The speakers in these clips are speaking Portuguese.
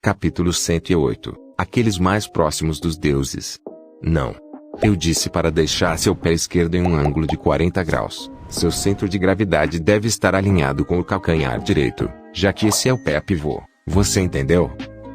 Capítulo 108. Aqueles mais próximos dos deuses. Não. Eu disse para deixar seu pé esquerdo em um ângulo de 40 graus. Seu centro de gravidade deve estar alinhado com o calcanhar direito, já que esse é o pé pivô. Você entendeu?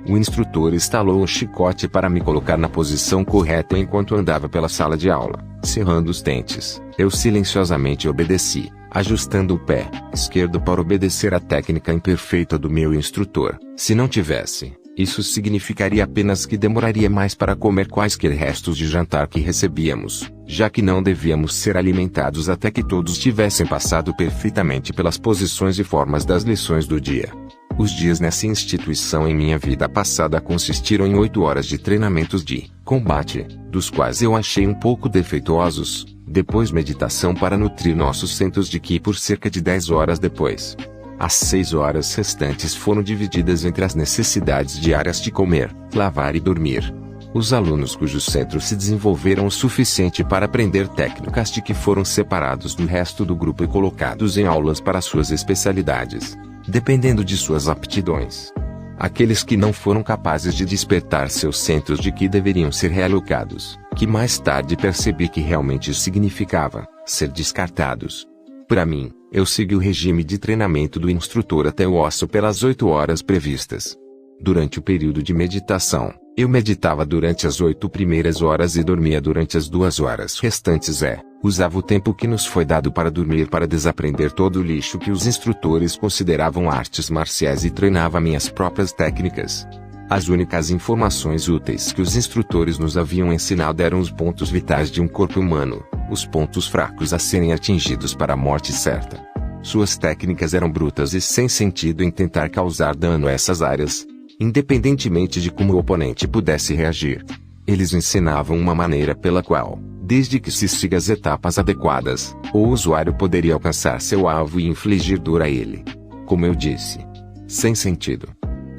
O instrutor estalou um chicote para me colocar na posição correta enquanto andava pela sala de aula, cerrando os dentes. Eu silenciosamente obedeci, ajustando o pé esquerdo para obedecer à técnica imperfeita do meu instrutor. Se não tivesse, isso significaria apenas que demoraria mais para comer quaisquer restos de jantar que recebíamos, já que não devíamos ser alimentados até que todos tivessem passado perfeitamente pelas posições e formas das lições do dia. Os dias nessa instituição em minha vida passada consistiram em 8 horas de treinamentos de combate, dos quais eu achei um pouco defeituosos, depois meditação para nutrir nossos centros de ki por cerca de 10 horas depois. As 6 horas restantes foram divididas entre as necessidades diárias de comer, lavar e dormir. Os alunos cujos centros se desenvolveram o suficiente para aprender técnicas de ki foram separados do resto do grupo e colocados em aulas para suas especialidades, dependendo de suas aptidões. Aqueles que não foram capazes de despertar seus centros de ki deveriam ser realocados, que mais tarde percebi que realmente significava ser descartados. Para mim, eu segui o regime de treinamento do instrutor até o osso pelas 8 horas previstas. Durante o período de meditação, eu meditava durante as 8 primeiras horas e dormia durante as 2 horas restantes. Usava o tempo que nos foi dado para dormir para desaprender todo o lixo que os instrutores consideravam artes marciais e treinava minhas próprias técnicas. As únicas informações úteis que os instrutores nos haviam ensinado eram os pontos vitais de um corpo humano, os pontos fracos a serem atingidos para a morte certa. Suas técnicas eram brutas e sem sentido em tentar causar dano a essas áreas, independentemente de como o oponente pudesse reagir. Eles ensinavam uma maneira pela qual, desde que se siga as etapas adequadas, o usuário poderia alcançar seu alvo e infligir dor a ele. Como eu disse, sem sentido.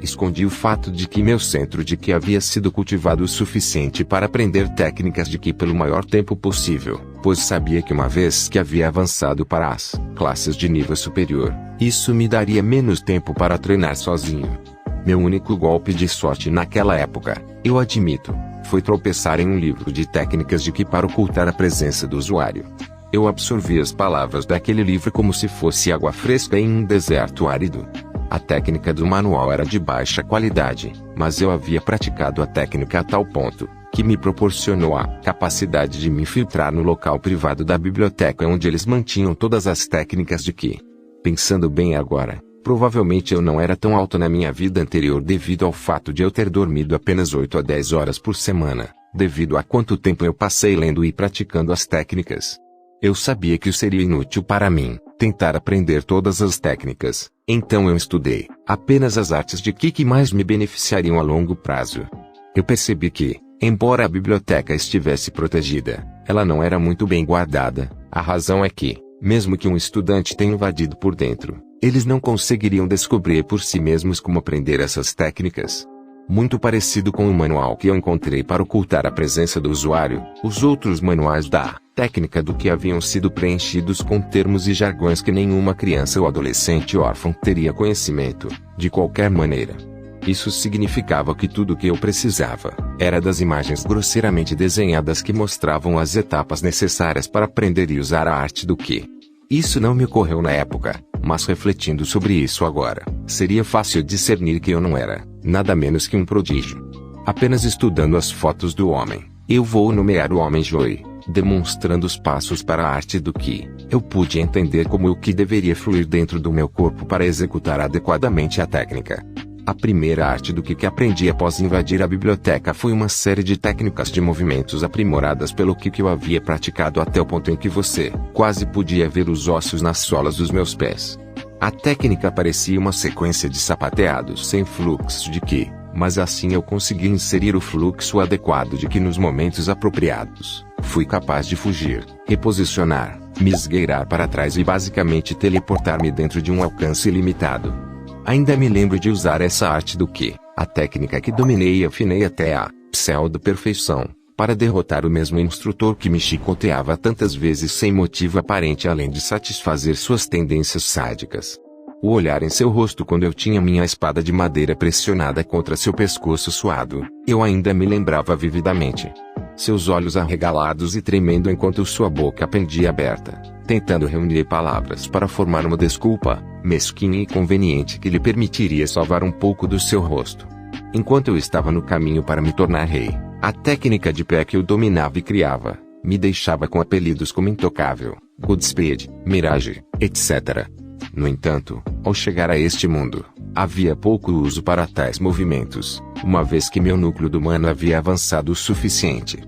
Escondi o fato de que meu centro de ki havia sido cultivado o suficiente para aprender técnicas de ki pelo maior tempo possível, pois sabia que uma vez que havia avançado para as classes de nível superior, isso me daria menos tempo para treinar sozinho. Meu único golpe de sorte naquela época, eu admito, foi tropeçar em um livro de técnicas de ki para ocultar a presença do usuário. Eu absorvi as palavras daquele livro como se fosse água fresca em um deserto árido. A técnica do manual era de baixa qualidade, mas eu havia praticado a técnica a tal ponto, que me proporcionou a capacidade de me infiltrar no local privado da biblioteca onde eles mantinham todas as técnicas de ki. Pensando bem agora, provavelmente eu não era tão alto na minha vida anterior devido ao fato de eu ter dormido apenas 8 a 10 horas por semana, devido a quanto tempo eu passei lendo e praticando as técnicas. Eu sabia que seria inútil para mim tentar aprender todas as técnicas, então eu estudei apenas as artes de ki que mais me beneficiariam a longo prazo. Eu percebi que, embora a biblioteca estivesse protegida, ela não era muito bem guardada. A razão é que, mesmo que um estudante tenha invadido por dentro, eles não conseguiriam descobrir por si mesmos como aprender essas técnicas. Muito parecido com o manual que eu encontrei para ocultar a presença do usuário, os outros manuais da técnica do ki haviam sido preenchidos com termos e jargões que nenhuma criança ou adolescente órfão teria conhecimento, de qualquer maneira. Isso significava que tudo o que eu precisava era das imagens grosseiramente desenhadas que mostravam as etapas necessárias para aprender e usar a arte do ki. Isso não me ocorreu na época, mas refletindo sobre isso agora, seria fácil discernir que eu não era nada menos que um prodígio. Apenas estudando as fotos do homem, eu vou nomear o homem Joy, demonstrando os passos para a arte do ki, eu pude entender como o ki deveria fluir dentro do meu corpo para executar adequadamente a técnica. A primeira arte do ki que aprendi após invadir a biblioteca foi uma série de técnicas de movimentos aprimoradas pelo ki que eu havia praticado até o ponto em que você quase podia ver os ossos nas solas dos meus pés. A técnica parecia uma sequência de sapateados sem fluxo de ki, mas assim eu consegui inserir o fluxo adequado de ki nos momentos apropriados. Fui capaz de fugir, reposicionar, me esgueirar para trás e basicamente teleportar-me dentro de um alcance ilimitado. Ainda me lembro de usar essa arte do ki, a técnica que dominei e afinei até a pseudo-perfeição, para derrotar o mesmo instrutor que me chicoteava tantas vezes sem motivo aparente além de satisfazer suas tendências sádicas. O olhar em seu rosto quando eu tinha minha espada de madeira pressionada contra seu pescoço suado, eu ainda me lembrava vividamente. Seus olhos arregalados e tremendo enquanto sua boca pendia aberta, tentando reunir palavras para formar uma desculpa, mesquinha e conveniente que lhe permitiria salvar um pouco do seu rosto. Enquanto eu estava no caminho para me tornar rei, a técnica de pé que eu dominava e criava, me deixava com apelidos como Intocável, Goodspeed, Mirage, etc. No entanto, ao chegar a este mundo, havia pouco uso para tais movimentos, uma vez que meu núcleo do humano havia avançado o suficiente.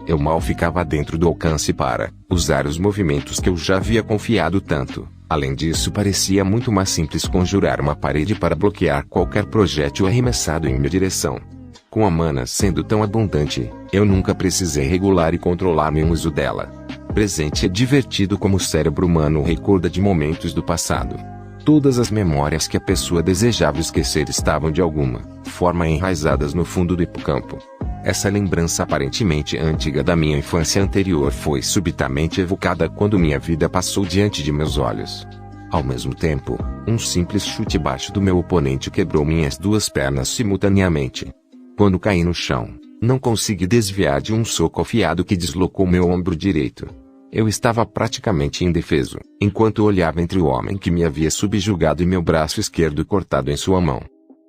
Eu mal ficava dentro do alcance para usar os movimentos que eu já havia confiado tanto. Além disso, parecia muito mais simples conjurar uma parede para bloquear qualquer projétil arremessado em minha direção. Com a mana sendo tão abundante, eu nunca precisei regular e controlar meu uso dela. Presente e divertido como o cérebro humano recorda de momentos do passado. Todas as memórias que a pessoa desejava esquecer estavam de alguma forma enraizadas no fundo do hipocampo. Essa lembrança aparentemente antiga da minha infância anterior foi subitamente evocada quando minha vida passou diante de meus olhos. Ao mesmo tempo, um simples chute baixo do meu oponente quebrou minhas duas pernas simultaneamente. Quando caí no chão, não consegui desviar de um soco afiado que deslocou meu ombro direito. Eu estava praticamente indefeso, enquanto olhava entre o homem que me havia subjugado e meu braço esquerdo cortado em sua mão.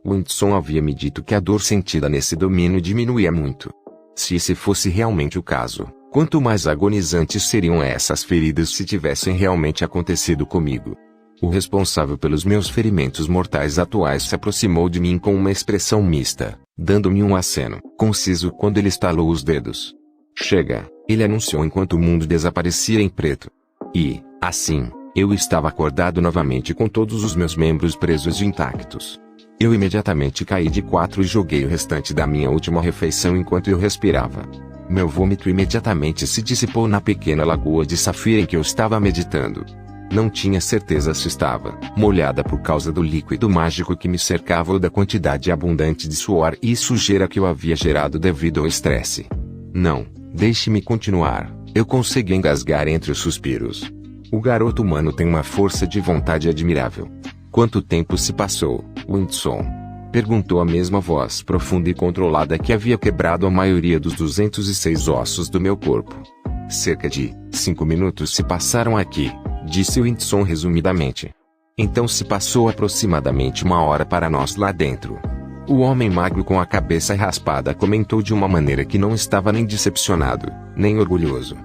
Windson havia me dito que a dor sentida nesse domínio diminuía muito. Se esse fosse realmente o caso, quanto mais agonizantes seriam essas feridas se tivessem realmente acontecido comigo. O responsável pelos meus ferimentos mortais atuais se aproximou de mim com uma expressão mista, dando-me um aceno conciso quando ele estalou os dedos. Chega, ele anunciou enquanto o mundo desaparecia em preto. E, assim, eu estava acordado novamente com todos os meus membros presos e intactos. Eu imediatamente caí de quatro e joguei o restante da minha última refeição enquanto eu respirava. Meu vômito imediatamente se dissipou na pequena lagoa de safira em que eu estava meditando. Não tinha certeza se estava molhada por causa do líquido mágico que me cercava ou da quantidade abundante de suor e sujeira que eu havia gerado devido ao estresse. Não, deixe-me continuar, eu consegui engasgar entre os suspiros. O garoto humano tem uma força de vontade admirável. Quanto tempo se passou, Windson? Perguntou a mesma voz profunda e controlada que havia quebrado a maioria dos 206 ossos do meu corpo. Cerca de 5 minutos se passaram aqui, disse Windson resumidamente. Então se passou aproximadamente 1 hora para nós lá dentro. O homem magro com a cabeça raspada comentou de uma maneira que não estava nem decepcionado, nem orgulhoso.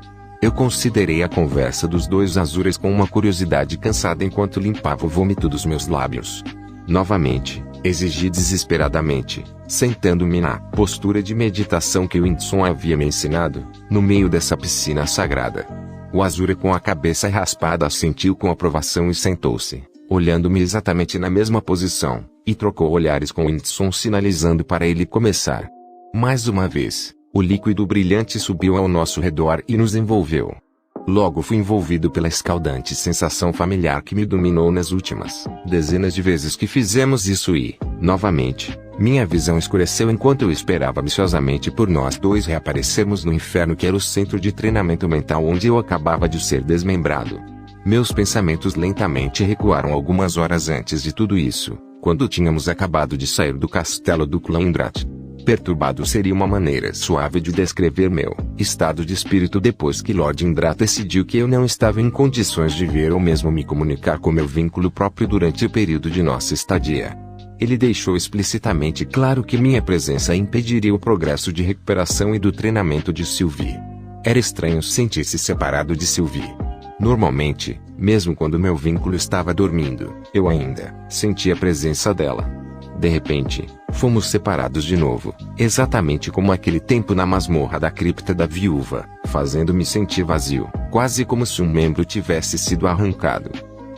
Eu considerei a conversa dos dois azures com uma curiosidade cansada enquanto limpava o vômito dos meus lábios. Novamente, exigi desesperadamente, sentando-me na postura de meditação que Windson havia me ensinado, no meio dessa piscina sagrada. O azure com a cabeça raspada assentiu com aprovação e sentou-se, olhando-me exatamente na mesma posição, e trocou olhares com Windson sinalizando para ele começar. Mais uma vez, o líquido brilhante subiu ao nosso redor e nos envolveu. Logo fui envolvido pela escaldante sensação familiar que me dominou nas últimas dezenas de vezes que fizemos isso e, novamente, minha visão escureceu enquanto eu esperava ansiosamente por nós dois reaparecermos no inferno que era o centro de treinamento mental onde eu acabava de ser desmembrado. Meus pensamentos lentamente recuaram algumas horas antes de tudo isso, quando tínhamos acabado de sair do castelo do clã Indrat. Perturbado seria uma maneira suave de descrever meu estado de espírito depois que Lord Indrat decidiu que eu não estava em condições de ver ou mesmo me comunicar com meu vínculo próprio durante o período de nossa estadia. Ele deixou explicitamente claro que minha presença impediria o progresso de recuperação e do treinamento de Sylvie. Era estranho sentir-se separado de Sylvie. Normalmente, mesmo quando meu vínculo estava dormindo, eu ainda sentia a presença dela. De repente, fomos separados de novo, exatamente como aquele tempo na masmorra da cripta da viúva, fazendo-me sentir vazio, quase como se um membro tivesse sido arrancado.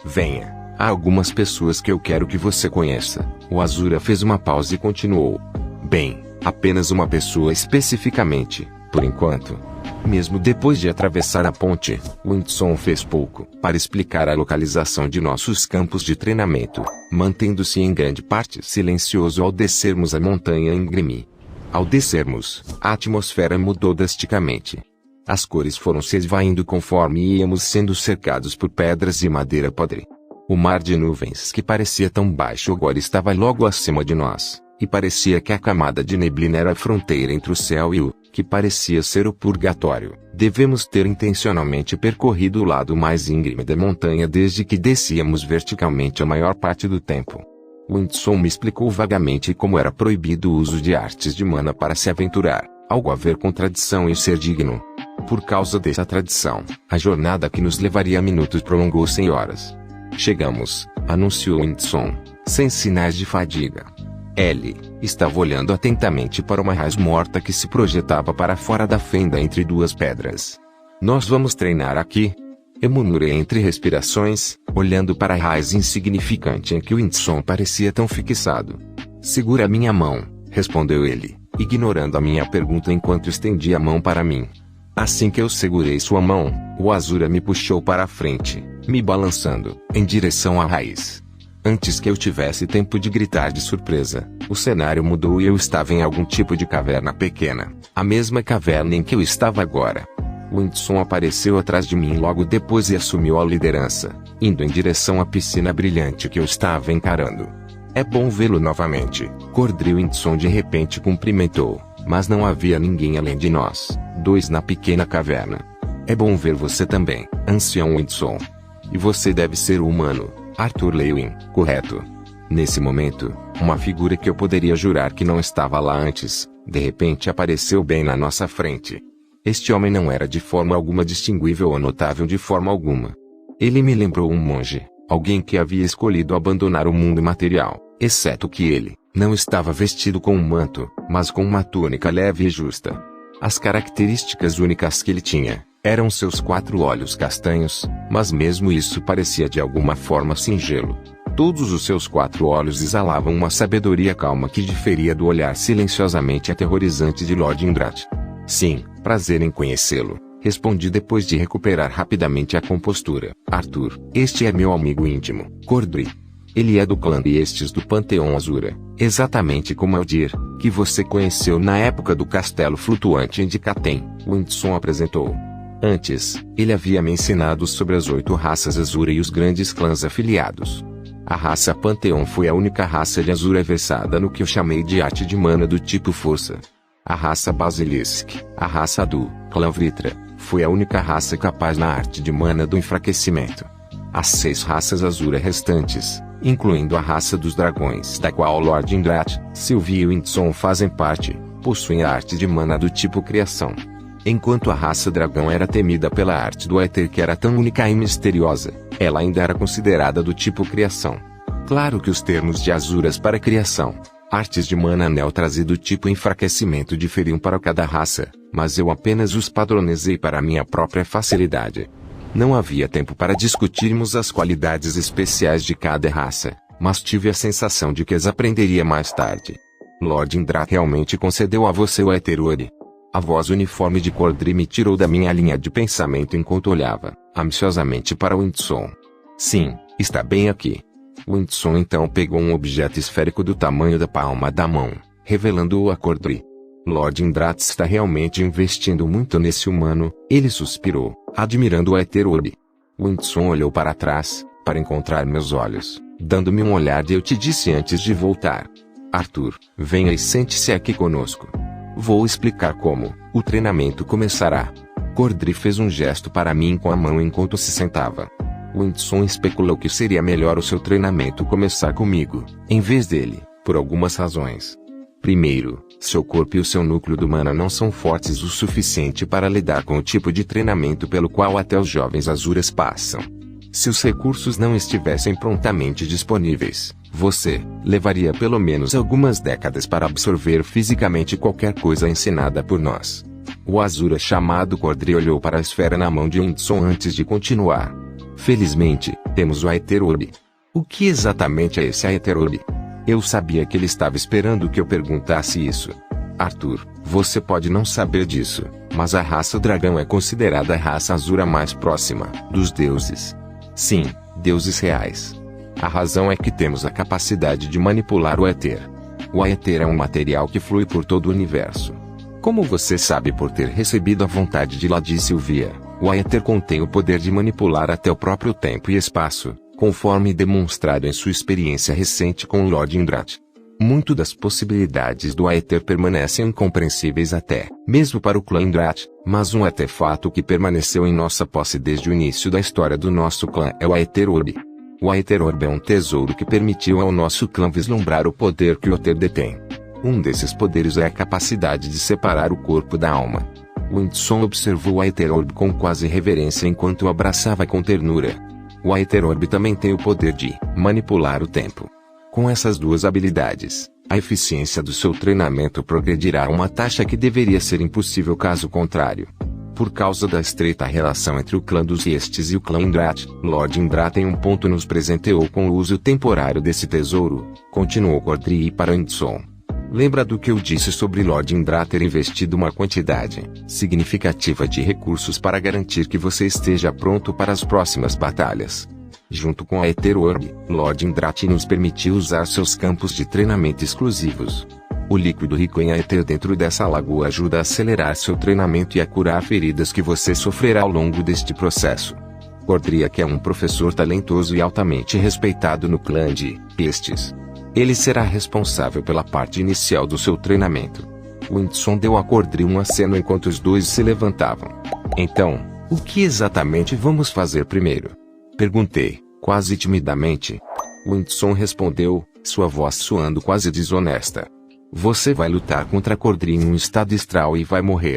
Venha, há algumas pessoas que eu quero que você conheça. O Azura fez uma pausa e continuou. Bem, apenas uma pessoa especificamente, por enquanto. Mesmo depois de atravessar a ponte, Windson fez pouco para explicar a localização de nossos campos de treinamento, mantendo-se em grande parte silencioso ao descermos a montanha íngreme. Ao descermos, a atmosfera mudou drasticamente. As cores foram se esvaindo conforme íamos sendo cercados por pedras e madeira podre. O mar de nuvens que parecia tão baixo agora estava logo acima de nós, e parecia que a camada de neblina era a fronteira entre o céu e o que parecia ser o purgatório. Devemos ter intencionalmente percorrido o lado mais íngreme da montanha desde que descíamos verticalmente a maior parte do tempo. Windson me explicou vagamente como era proibido o uso de artes de mana para se aventurar, algo a ver com tradição e ser digno. Por causa dessa tradição, a jornada que nos levaria minutos prolongou-se em horas. Chegamos, anunciou Windson, sem sinais de fadiga. Ellie estava olhando atentamente para uma raiz morta que se projetava para fora da fenda entre duas pedras. Nós vamos treinar aqui? Eu murmurei entre respirações, olhando para a raiz insignificante em que Windson parecia tão fixado. Segura minha mão, respondeu ele, ignorando a minha pergunta enquanto estendia a mão para mim. Assim que eu segurei sua mão, o Azura me puxou para a frente, me balançando, em direção à raiz. Antes que eu tivesse tempo de gritar de surpresa, o cenário mudou e eu estava em algum tipo de caverna pequena, a mesma caverna em que eu estava agora. Windson apareceu atrás de mim logo depois e assumiu a liderança, indo em direção à piscina brilhante que eu estava encarando. É bom vê-lo novamente, Cordry. Windson de repente cumprimentou, mas não havia ninguém além de nós, dois na pequena caverna. É bom ver você também, ancião Windson. E você deve ser o humano, Arthur Lewin, correto? Nesse momento, uma figura que eu poderia jurar que não estava lá antes, de repente apareceu bem na nossa frente. Este homem não era de forma alguma distinguível ou notável de forma alguma. Ele me lembrou um monge, alguém que havia escolhido abandonar o mundo material, exceto que ele não estava vestido com um manto, mas com uma túnica leve e justa. As características únicas que ele tinha eram seus 4 olhos castanhos, mas mesmo isso parecia de alguma forma singelo. Todos os seus 4 olhos exalavam uma sabedoria calma que diferia do olhar silenciosamente aterrorizante de Lord Indrat. Sim, prazer em conhecê-lo, respondi depois de recuperar rapidamente a compostura. Arthur, este é meu amigo íntimo, Cordry. Ele é do clã e estes do Panteão Azura, exatamente como Eldir, que você conheceu na época do castelo flutuante em Dikaten, Windson apresentou. Antes, ele havia me ensinado sobre as 8 raças Azura e os grandes clãs afiliados. A raça Panteão foi a única raça de Azura versada no que eu chamei de arte de mana do tipo força. A raça Basilisk, a raça do clã Vritra, foi a única raça capaz na arte de mana do enfraquecimento. As 6 raças Azura restantes, incluindo a raça dos dragões da qual Lord Indrat, Sylvie e Windson fazem parte, possuem a arte de mana do tipo criação. Enquanto a raça dragão era temida pela arte do éter que era tão única e misteriosa, ela ainda era considerada do tipo criação. Claro que os termos de Azuras para criação, artes de mana neutras e do tipo enfraquecimento diferiam para cada raça, mas eu apenas os padronizei para minha própria facilidade. Não havia tempo para discutirmos as qualidades especiais de cada raça, mas tive a sensação de que as aprenderia mais tarde. Lord Indrat realmente concedeu a você o Éter-Ori. A voz uniforme de Cordry me tirou da minha linha de pensamento enquanto olhava, ansiosamente para Windson. Sim, está bem aqui. Windson então pegou um objeto esférico do tamanho da palma da mão, revelando-o a Cordry. Lord Indrat está realmente investindo muito nesse humano, ele suspirou, admirando o Éter-Ori. Windson olhou para trás, para encontrar meus olhos, dando-me um olhar de eu te disse antes de voltar. Arthur, venha e sente-se aqui conosco. Vou explicar como o treinamento começará. Cordry fez um gesto para mim com a mão enquanto se sentava. Windson especulou que seria melhor o seu treinamento começar comigo, em vez dele, por algumas razões. Primeiro, seu corpo e o seu núcleo do mana não são fortes o suficiente para lidar com o tipo de treinamento pelo qual até os jovens Azuras passam. Se os recursos não estivessem prontamente disponíveis, você levaria pelo menos algumas décadas para absorver fisicamente qualquer coisa ensinada por nós. O Azura chamado Cordry olhou para a esfera na mão de Windson antes de continuar. Felizmente, temos o Éter-Ori. O que exatamente é esse Éter-Ori? Eu sabia que ele estava esperando que eu perguntasse isso. Arthur, você pode não saber disso, mas a raça dragão é considerada a raça Azura mais próxima dos deuses. Sim, deuses reais. A razão é que temos a capacidade de manipular o éter. O éter é um material que flui por todo o universo. Como você sabe por ter recebido a vontade de Lady Sylvia, o éter contém o poder de manipular até o próprio tempo e espaço, conforme demonstrado em sua experiência recente com o Lord Indrat. Muito das possibilidades do Aether permanecem incompreensíveis até mesmo para o clã Indrat, mas um artefato que permaneceu em nossa posse desde o início da história do nosso clã é o Aether Orb. O Aether Orb é um tesouro que permitiu ao nosso clã vislumbrar o poder que o Aether detém. Um desses poderes é a capacidade de separar o corpo da alma. Windson observou o Aether Orb com quase reverência enquanto o abraçava com ternura. O Aether Orb também tem o poder de manipular o tempo. Com essas duas habilidades, a eficiência do seu treinamento progredirá a uma taxa que deveria ser impossível caso contrário. Por causa da estreita relação entre o clã dos Yestes e o clã Indrat, Lord Indrat em um ponto nos presenteou com o uso temporário desse tesouro, continuou Cordry para Windson. Lembra do que eu disse sobre Lord Indrat ter investido uma quantidade significativa de recursos para garantir que você esteja pronto para as próximas batalhas. Junto com a Aether Orb, Lord Indrat nos permitiu usar seus campos de treinamento exclusivos. O líquido rico em Aether dentro dessa lagoa ajuda a acelerar seu treinamento e a curar feridas que você sofrerá ao longo deste processo. Cordriak é um professor talentoso e altamente respeitado no clã de Estes. Ele será responsável pela parte inicial do seu treinamento. Windson deu a Cordry um aceno enquanto os dois se levantavam. Então, o que exatamente vamos fazer primeiro? Perguntei, quase timidamente. Windson respondeu, sua voz soando quase desonesta. Você vai lutar contra Cordry em um estado astral e vai morrer.